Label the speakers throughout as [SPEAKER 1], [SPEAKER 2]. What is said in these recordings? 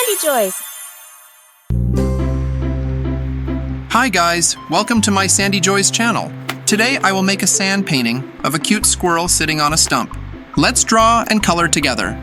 [SPEAKER 1] Sandy Joys.
[SPEAKER 2] Hi guys, welcome to my Sandy Joys channel. Today I will make a sand painting of a cute squirrel sitting on a stump. Let's draw and color together.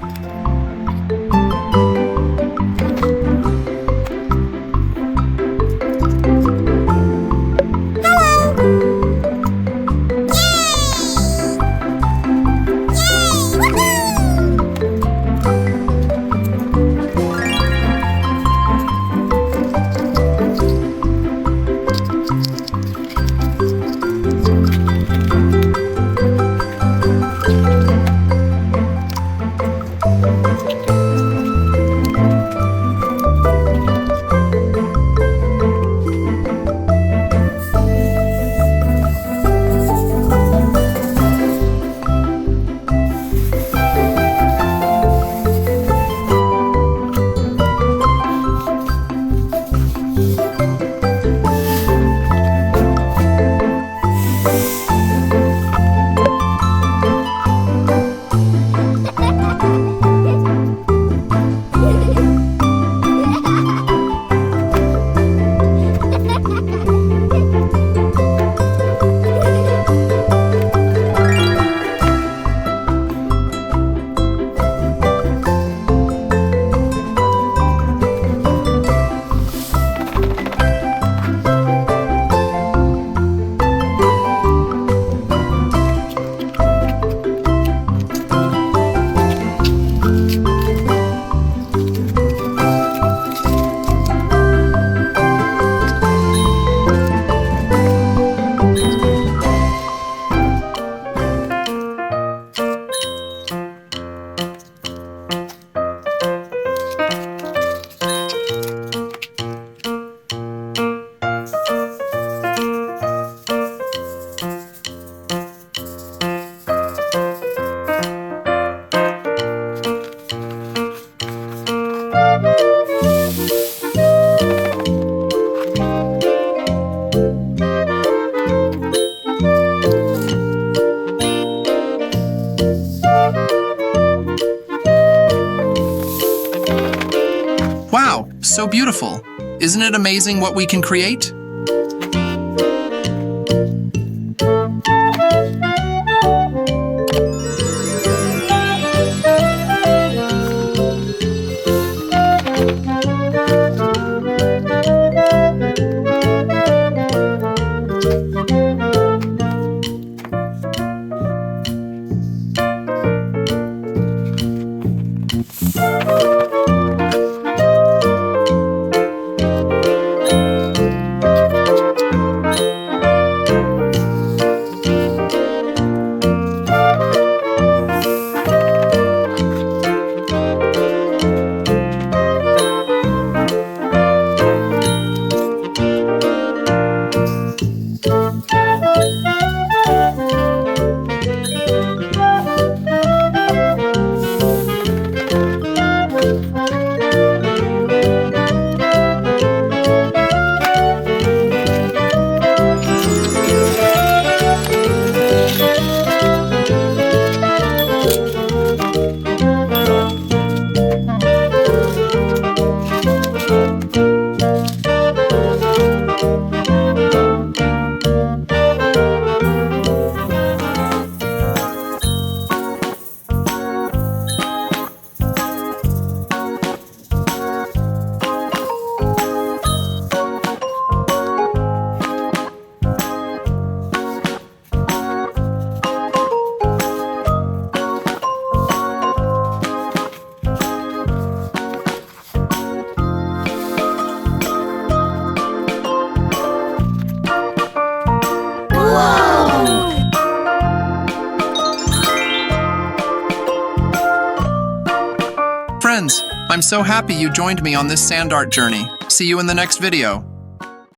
[SPEAKER 2] Wow, so beautiful. Isn't it amazing what we can create? Friends, I'm so happy you joined me on this sand art journey. See you in the next video.